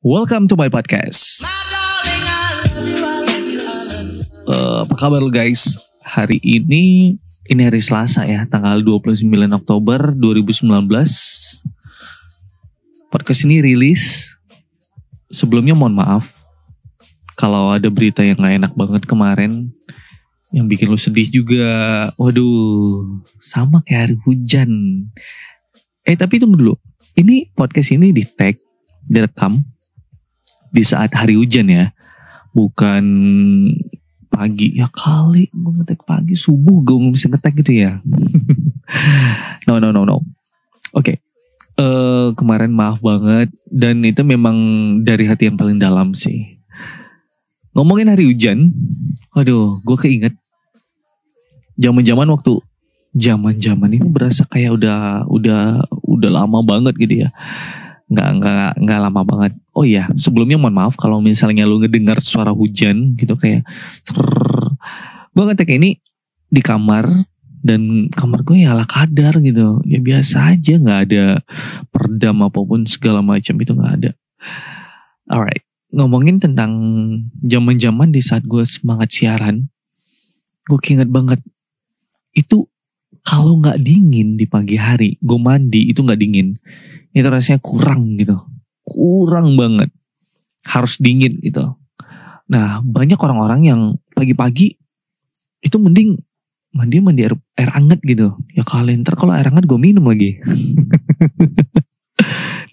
Welcome to my podcast. Apa kabar lu guys? Hari ini hari Selasa ya, tanggal 29 Oktober 2019. Podcast ini rilis. Sebelumnya mohon maaf kalau ada berita yang gak enak banget kemarin, yang bikin lu sedih juga. Waduh, sama kayak hari hujan. Tapi tunggu dulu. Ini podcast ini di-tag, direkam di saat hari hujan ya. Bukan pagi. Ya kali gue nge-tag pagi, subuh gue bisa nge-tag gitu ya. No. Oke. Kemarin maaf banget. Dan itu memang dari hati yang paling dalam sih. Ngomongin hari hujan, waduh, gue keinget zaman ini berasa kayak udah lama banget gitu ya. Nggak lama banget. Oh iya, sebelumnya mohon maaf kalau misalnya lu ngedengar suara hujan gitu kayak gue ngetek ini di kamar, dan kamar gue ya ala kadar gitu. Ya biasa aja, nggak ada peredam apapun segala macam, itu nggak ada. Alright. Ngomongin tentang zaman-zaman di saat gue semangat siaran, gue keinget banget. Itu kalau gak dingin di pagi hari, gue mandi itu gak dingin. Itu rasanya kurang gitu. Kurang banget. Harus dingin gitu. Nah, banyak orang-orang yang pagi-pagi itu mending mandi air hangat gitu. Ya kalian ntar kalau air hangat gue minum lagi.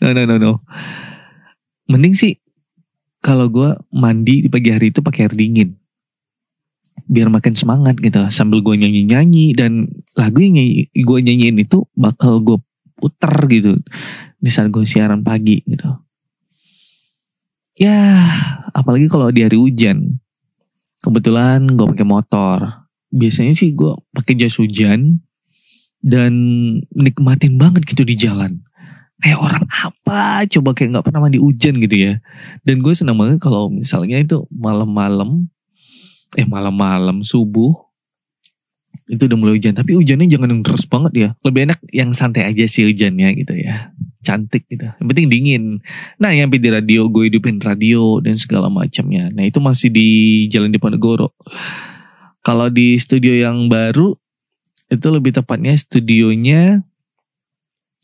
No. Mending sih kalau gue mandi di pagi hari itu pakai air dingin, biar makin semangat gitu. Sambil gue nyanyi dan lagu yang gue nyanyiin itu bakal gue puter gitu di saat gue siaran pagi gitu. Ya, apalagi kalau di hari hujan. Kebetulan gue pakai motor. Biasanya sih gue pakai jas hujan dan nikmatin banget gitu di jalan. Kayak orang apa coba kayak gak pernah mandi hujan gitu ya. Dan gue senang banget kalau misalnya itu malam-malam subuh itu udah mulai hujan. Tapi hujannya jangan yang deras banget ya. Lebih enak yang santai aja sih hujannya gitu ya. Cantik gitu. Yang penting dingin. Nah, yang di radio, gue hidupin radio dan segala macamnya. Nah, itu masih di Jalan Diponegoro. Kalau di studio yang baru, itu lebih tepatnya studionya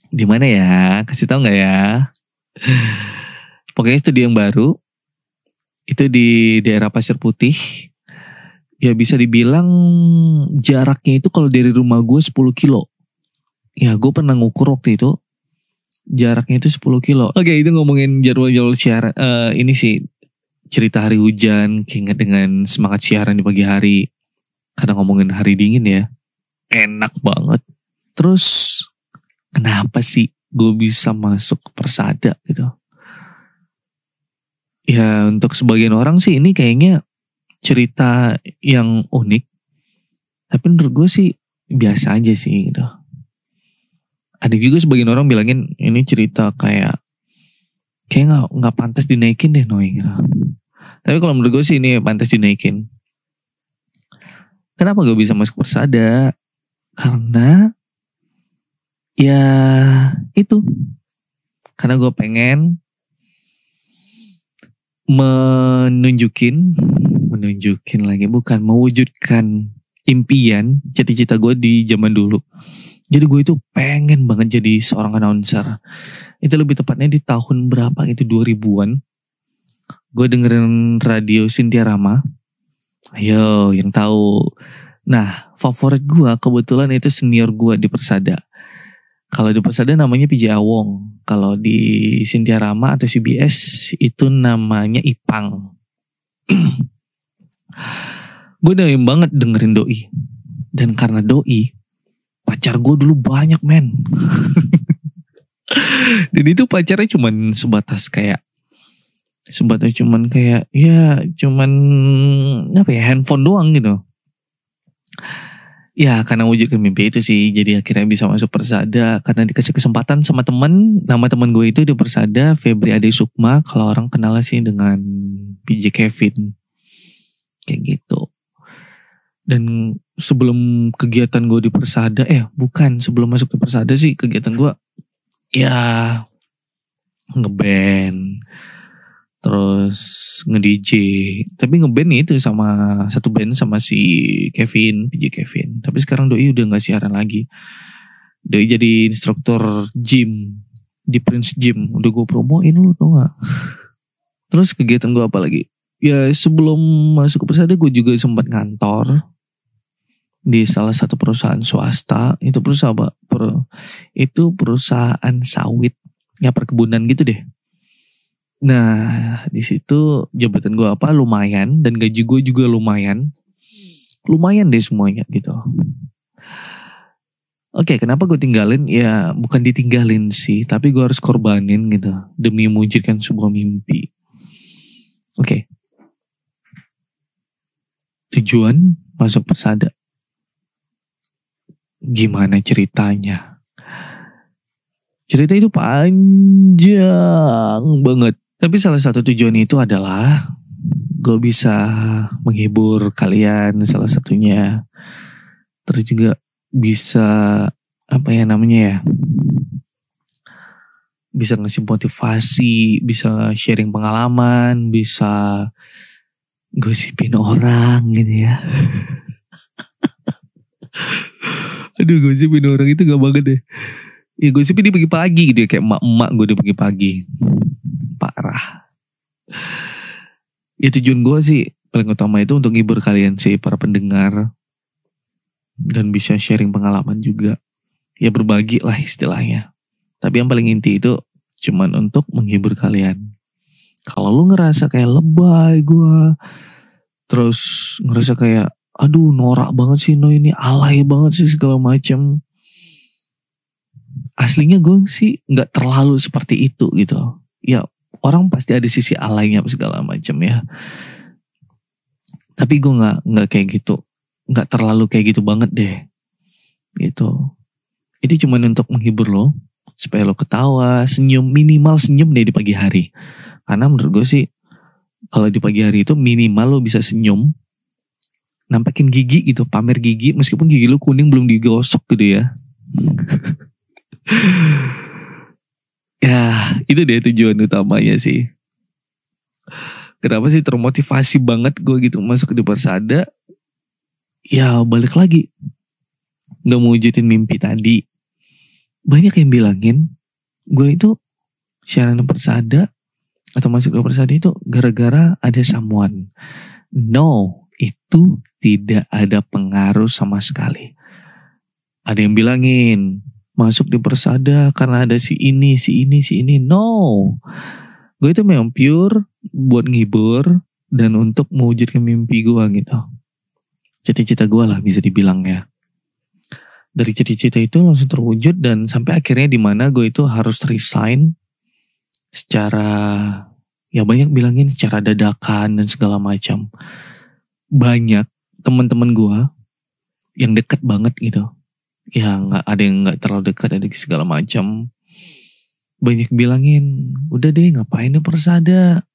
di mana ya? Kasih tahu nggak ya? Pokoknya studio yang baru itu di daerah Pasir Putih. Ya bisa dibilang jaraknya itu kalau dari rumah gue 10 kilo. Ya gue pernah ngukur waktu itu. Jaraknya itu 10 kilo. Oke, itu ngomongin jadwal siaran. Ini sih cerita hari hujan. Keinget dengan semangat siaran di pagi hari. Kadang ngomongin hari dingin ya. Enak banget. Terus kenapa sih gue bisa masuk ke Persada gitu? Ya untuk sebagian orang sih ini kayaknya cerita yang unik. Tapi menurut gue sih biasa aja sih gitu. Ada juga sebagian orang bilangin ini cerita kayak nggak pantas dinaikin deh Noy gitu. Tapi kalau menurut gue sih ini pantas dinaikin. Kenapa gue bisa masuk Persada? Karena ya itu, karena gue pengen mewujudkan impian, cita-cita gue di zaman dulu. Jadi gue itu pengen banget jadi seorang announcer. Itu lebih tepatnya di tahun berapa gitu, 2000-an. Gue dengerin radio Cynthia Rama. Ayo yang tahu. Nah, favorit gue kebetulan itu senior gue di Persada. Kalau di Persada namanya PJ Awong. Kalau di Cynthia Rama atau CBS itu namanya Ipang. Gue doyan banget dengerin Doi. Dan karena Doi, pacar gue dulu banyak men. Dan itu pacarnya cuman sebatas kayak handphone doang gitu. Ya karena wujudkan mimpi itu sih, jadi akhirnya bisa masuk Persada karena dikasih kesempatan sama teman. Nama teman gue itu di Persada Febri Ade Sukma, kalau orang kenal sih dengan PJ Kevin, kayak gitu. Dan sebelum kegiatan gue di Persada, sebelum masuk ke Persada sih kegiatan gue ya ngeband, terus nge-DJ. Tapi ngeband itu sama satu band sama si Kevin, PJ Kevin. Tapi sekarang Doi udah gak siaran lagi. Doi jadi instruktur gym di Prince Gym. Udah gue promoin lu tau gak? Terus kegiatan gue apa lagi? Ya sebelum masuk ke Persada gue juga sempat ngantor di salah satu perusahaan swasta. Itu perusahaan apa? Itu perusahaan sawit, ya perkebunan gitu deh. Nah di situ jabatan gue apa lumayan dan gaji gue juga lumayan deh semuanya gitu. Oke, kenapa gue tinggalin? Ya bukan ditinggalin sih, tapi gue harus korbanin gitu demi mewujudkan sebuah mimpi. Oke. Tujuan masuk Persada. Gimana ceritanya? Cerita itu panjang banget. Tapi salah satu tujuan itu adalah gue bisa menghibur kalian salah satunya. Terus juga bisa apa ya namanya ya? Bisa ngasih motivasi, bisa sharing pengalaman, bisa gosipin orang gitu ya. Aduh, gosipin orang itu gak banget deh. Ya gosipin di pagi-pagi gitu ya, kayak emak-emak gue di pagi-pagi. Parah. Ya tujuan gue sih paling utama itu untuk ngibur kalian sih, para pendengar. Dan bisa sharing pengalaman juga. Ya berbagi lah istilahnya. Tapi yang paling inti itu cuman untuk menghibur kalian. Kalau lu ngerasa kayak lebay gue, terus ngerasa kayak aduh norak banget sih no ini, alay banget sih segala macam. Aslinya gue sih nggak terlalu seperti itu gitu. Ya orang pasti ada sisi alaynya segala macam ya. Tapi gue nggak kayak gitu, nggak terlalu kayak gitu banget deh. Gitu. Itu cuma untuk menghibur lo, supaya lo ketawa, senyum, minimal senyum deh di pagi hari. Karena menurut gue sih kalau di pagi hari itu minimal lo bisa senyum, nampakin gigi gitu, pamer gigi meskipun gigi lo kuning belum digosok gitu ya. Ya itu deh tujuan utamanya sih. Kenapa sih termotivasi banget gue gitu masuk di Persada? Ya balik lagi, gak mau wujudin mimpi tadi. Banyak yang bilangin gue itu siaran Persada atau masuk ke Persada itu gara-gara ada someone. No, itu tidak ada pengaruh sama sekali. Ada yang bilangin masuk di Persada karena ada si ini. No, gue itu memang pure buat ngibur dan untuk mewujudkan mimpi gue gitu. Cita-cita gue lah bisa dibilang ya. Dari cita-cita itu langsung terwujud dan sampai akhirnya di mana gue itu harus resign secara, ya banyak bilangin secara dadakan dan segala macam. Banyak teman-teman gue yang deket banget gitu, ya nggak ada yang nggak terlalu dekat, ada segala macam. Banyak bilangin udah deh ngapain di Persada,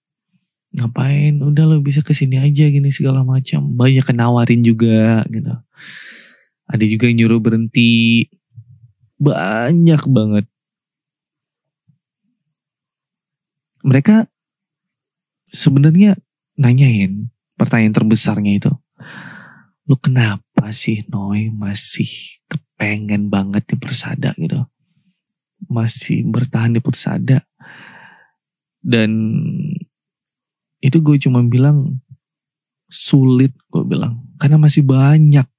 ngapain, udah lo bisa kesini aja gini segala macam. Banyak yang nawarin juga gitu. Ada juga yang nyuruh berhenti. Banyak banget. Mereka sebenarnya nanyain pertanyaan terbesarnya itu, lu kenapa sih Noy masih kepengen banget di Persada gitu, masih bertahan di Persada? Dan itu gue cuma bilang sulit, gue bilang karena masih banyak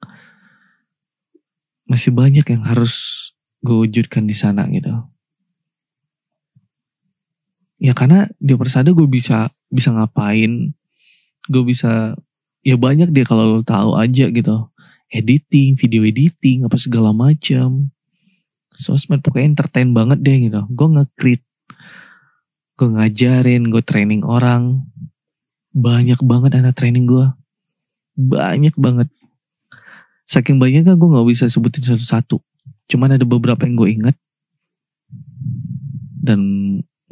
yang harus gue wujudkan di sana gitu. Ya karena di Persada gue bisa ngapain, gue bisa, ya banyak deh kalau lo tahu aja gitu, editing, video editing, apa segala macam, sosmed, pokoknya entertain banget deh gitu. Gue nge-create, gue ngajarin, gue training orang, banyak banget anak training gue, banyak banget. Saking banyaknya gue nggak bisa sebutin satu-satu, cuman ada beberapa yang gue ingat dan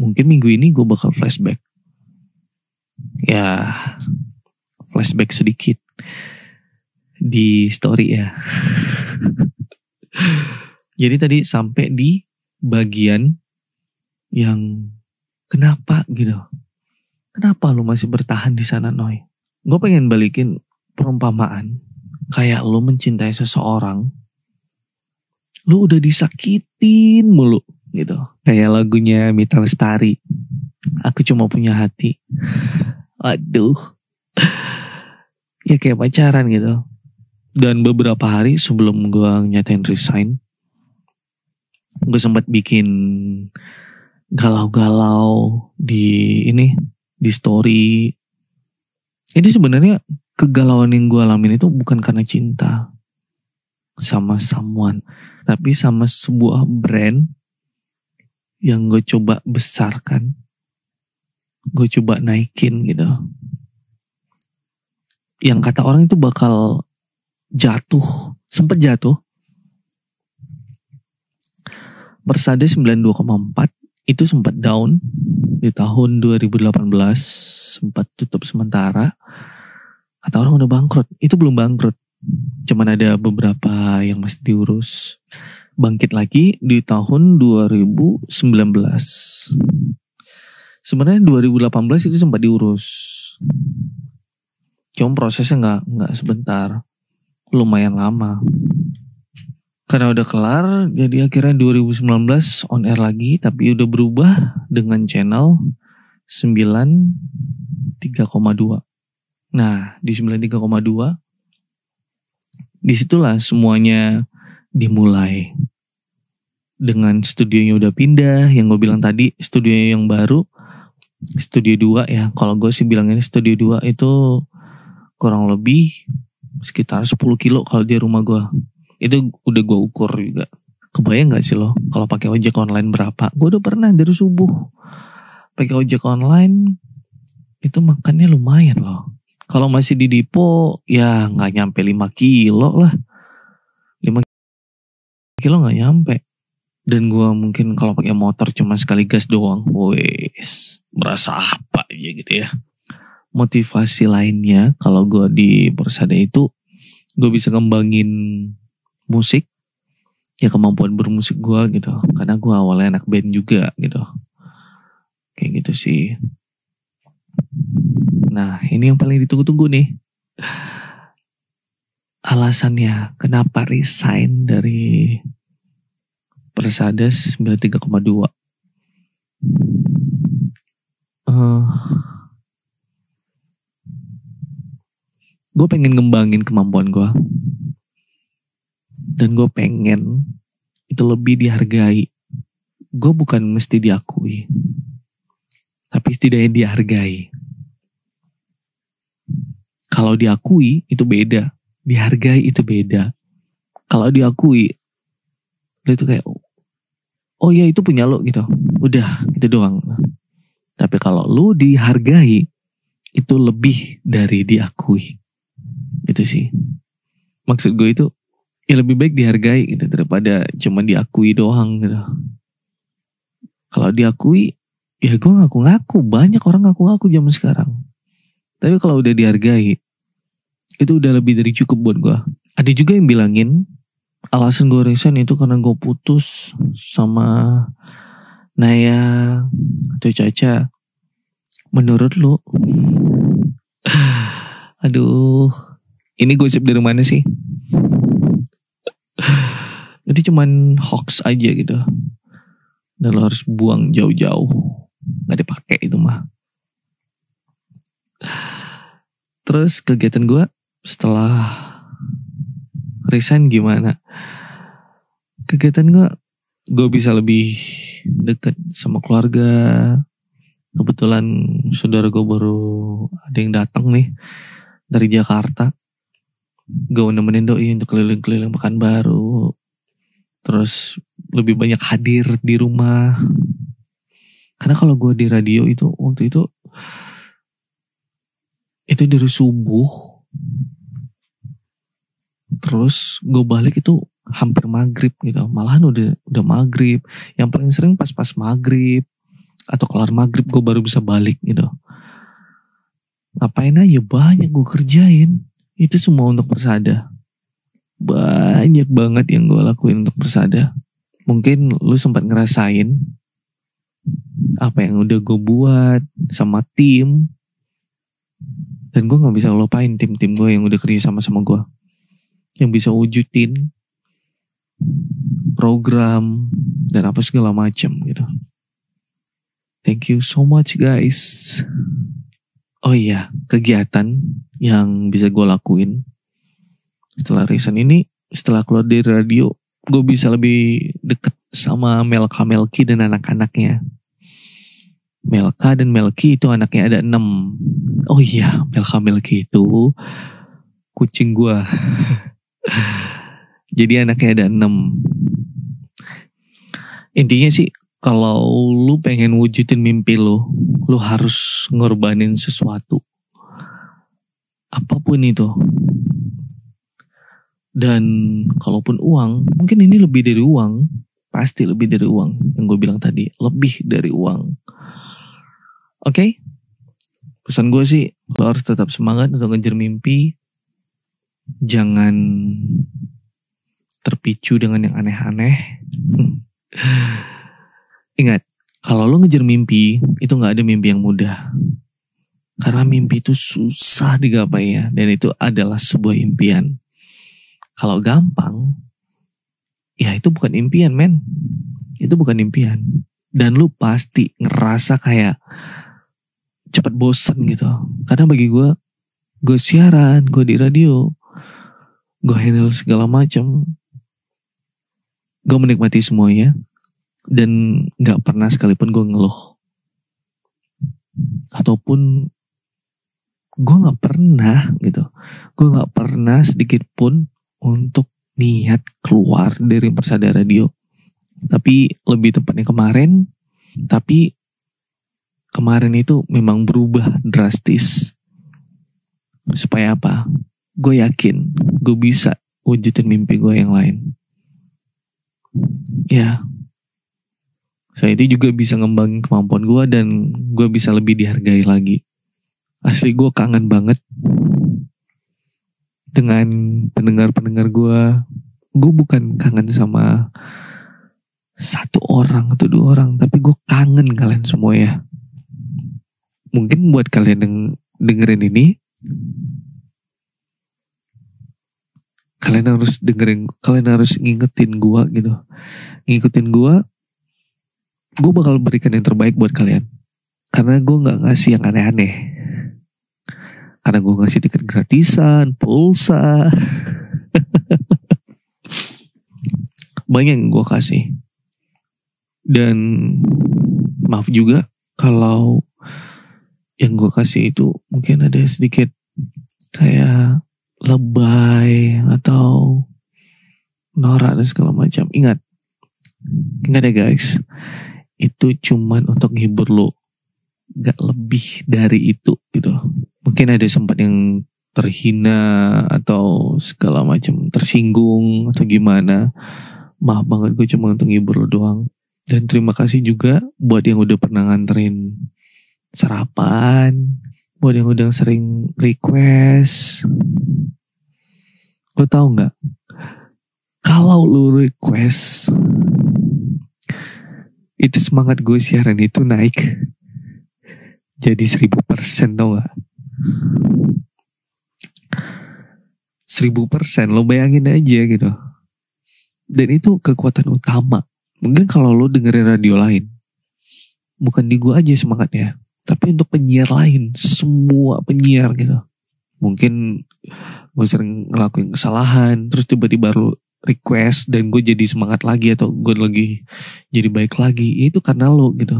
mungkin minggu ini gue bakal flashback. Ya flashback sedikit di story ya. Jadi tadi sampai di bagian yang kenapa gitu, Kenapa lu masih bertahan di sana, Noy? Gue pengen balikin perumpamaan. Kayak lu mencintai seseorang, lu udah disakitin mulu gitu. Kayak lagunya Mita Lestari, Aku Cuma Punya Hati. Aduh. Ya kayak pacaran gitu. Dan beberapa hari sebelum gue nyatain resign, gue sempat bikin galau-galau di story. Ini sebenarnya kegalauan yang gue alamin itu bukan karena cinta sama someone, tapi sama sebuah brand yang gue coba besarkan, gue coba naikin gitu. Yang kata orang itu bakal jatuh, sempat jatuh. Persada 92,4 itu sempat down di tahun 2018, sempat tutup sementara. Kata orang udah bangkrut. Itu belum bangkrut, cuman ada beberapa yang masih diurus. Bangkit lagi di tahun 2019. Sebenarnya 2018 itu sempat diurus, cuma prosesnya nggak sebentar, lumayan lama. Karena udah kelar, jadi akhirnya 2019 on air lagi, tapi udah berubah dengan channel 93,2. Nah, di 93,2 disitulah semuanya dimulai. Dengan studionya udah pindah, yang gue bilang tadi, studio yang baru, studio 2 ya. Kalau gue sih bilangnya studio 2 itu kurang lebih sekitar 10 kilo kalau di rumah gue. Itu udah gue ukur juga. Kebayang gak sih lo kalau pakai ojek online berapa? Gue udah pernah dari subuh pakai ojek online, itu makannya lumayan loh. Kalau masih di Dipo ya gak nyampe 5 kilo lah. 5 kilo gak nyampe. Dan gue mungkin kalau pakai motor cuma sekali gas doang, wes merasa apa aja gitu ya. Motivasi lainnya kalau gue di Persada itu, gue bisa ngembangin musik, ya kemampuan bermusik gue gitu. Karena gue awalnya anak band juga gitu. Kayak gitu sih. Nah, ini yang paling ditunggu-tunggu nih. Alasannya kenapa resign dari Persada 93,2. Gue pengen ngembangin kemampuan gue. Dan gue pengen itu lebih dihargai. Gue bukan mesti diakui, tapi setidaknya dihargai. Kalau diakui itu beda, dihargai itu beda. Kalau diakui itu kayak, oh ya itu punya lo gitu, udah gitu doang. Tapi kalau lo dihargai, itu lebih dari diakui. Itu sih maksud gue, itu ya lebih baik dihargai gitu daripada cuma diakui doang gitu. Kalau diakui, ya gue ngaku-ngaku, banyak orang ngaku-ngaku zaman sekarang. Tapi kalau udah dihargai, itu udah lebih dari cukup buat gue. Ada juga yang bilangin alasan gue resign itu karena gue putus sama Naya atau Caca. Menurut lu? Aduh, ini gosip dari mana sih? Itu cuman hoax aja gitu. Dan lo harus buang jauh-jauh. Gak dipakai itu mah. Terus kegiatan gue setelah resign gimana? Kegiatan gue bisa lebih dekat sama keluarga. Kebetulan saudara gue baru ada yang datang nih dari Jakarta. Gue nemenin doi untuk keliling-keliling Pekanbaru. Terus lebih banyak hadir di rumah. Karena kalau gue di radio itu waktu itu dari subuh, terus gue balik itu hampir maghrib gitu. Malahan udah maghrib. Yang paling sering pas maghrib atau kelar maghrib gue baru bisa balik gitu. Ngapain aja banyak gue kerjain. Itu semua untuk Persada. Banyak banget yang gue lakuin untuk Persada. Mungkin lu sempat ngerasain apa yang udah gue buat sama tim. Dan gue gak bisa lupain tim-tim gue yang udah kerja sama gue, yang bisa wujudin program dan apa segala macam gitu. Thank you so much guys. Oh iya, kegiatan yang bisa gue lakuin setelah resign ini, setelah keluar dari radio, gue bisa lebih deket sama Melka Melki dan anak-anaknya. Melka dan Melki itu anaknya ada 6. Oh iya, Melka Melki itu kucing gue. Jadi anaknya ada 6. Intinya sih, kalau lu pengen wujudin mimpi lu harus ngorbanin sesuatu. Apapun itu. Dan kalaupun uang, mungkin ini lebih dari uang. Pasti lebih dari uang. Yang gue bilang tadi, lebih dari uang. Oke? Pesan gue sih, lo harus tetap semangat untuk ngejar mimpi. Jangan terpicu dengan yang aneh-aneh. Ingat, kalau lo ngejar mimpi, itu gak ada mimpi yang mudah. Karena mimpi itu susah digapai ya. Dan itu adalah sebuah impian. Kalau gampang, ya itu bukan impian men. Itu bukan impian. Dan lo pasti ngerasa kayak cepat bosan gitu. Karena bagi gue siaran, gue di radio, gue handle segala macam, gue menikmati semuanya, dan gak pernah sekalipun gue ngeluh. Ataupun gue gak pernah gitu, gue gak pernah sedikit pun untuk niat keluar dari Persada Radio. Tapi lebih tepatnya kemarin, tapi kemarin itu memang berubah drastis. Supaya apa? Gue yakin gue bisa wujudin mimpi gue yang lain. Ya, saya itu juga bisa ngembangin kemampuan gue dan gue bisa lebih dihargai lagi. Asli gue kangen banget dengan pendengar-pendengar gue. Gue bukan kangen sama 1 orang atau 2 orang, tapi gue kangen kalian semua ya. Mungkin buat kalian yang dengerin ini, kalian harus ngingetin gue gitu. Ngikutin gue bakal berikan yang terbaik buat kalian. Karena gue gak ngasih yang aneh-aneh. Karena gue ngasih tiket gratisan, pulsa. Banyak yang gue kasih. Dan maaf juga kalau yang gue kasih itu mungkin ada sedikit kayak lebay atau norak dan segala macam. Ingat ya guys, itu cuman untuk nghibur lo, gak lebih dari itu gitu. Mungkin ada sempat yang terhina atau segala macam, tersinggung atau gimana. Maaf banget, gue cuma untuk nghibur lo doang. Dan terima kasih juga buat yang udah pernah nganterin sarapan, buat yang udah sering request. Lo tau gak, kalau lo request, itu semangat gue siaran itu naik jadi 1000%, tau gak? 1000%, lo bayangin aja gitu. Dan itu kekuatan utama. Mungkin kalau lo dengerin radio lain, bukan di gue aja semangatnya, tapi untuk penyiar lain, semua penyiar gitu. Mungkin gue sering ngelakuin kesalahan, terus tiba-tiba lo request dan gue jadi semangat lagi, atau gue lagi jadi baik lagi. Itu karena lo gitu.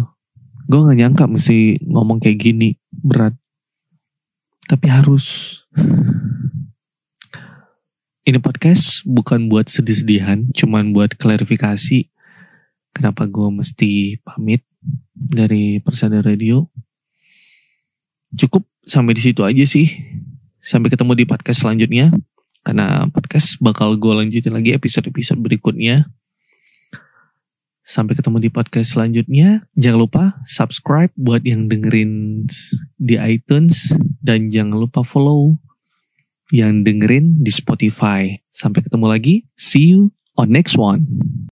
Gue gak nyangka mesti ngomong kayak gini, berat. Tapi harus. Ini podcast bukan buat sedih-sedihan, cuman buat klarifikasi kenapa gue mesti pamit dari Persada Radio. Cukup sampai di situ aja sih. Sampai ketemu di podcast selanjutnya. Karena podcast bakal gue lanjutin lagi episode-episode berikutnya. Sampai ketemu di podcast selanjutnya. Jangan lupa subscribe buat yang dengerin di iTunes. Dan jangan lupa follow yang dengerin di Spotify. Sampai ketemu lagi. See you on next one.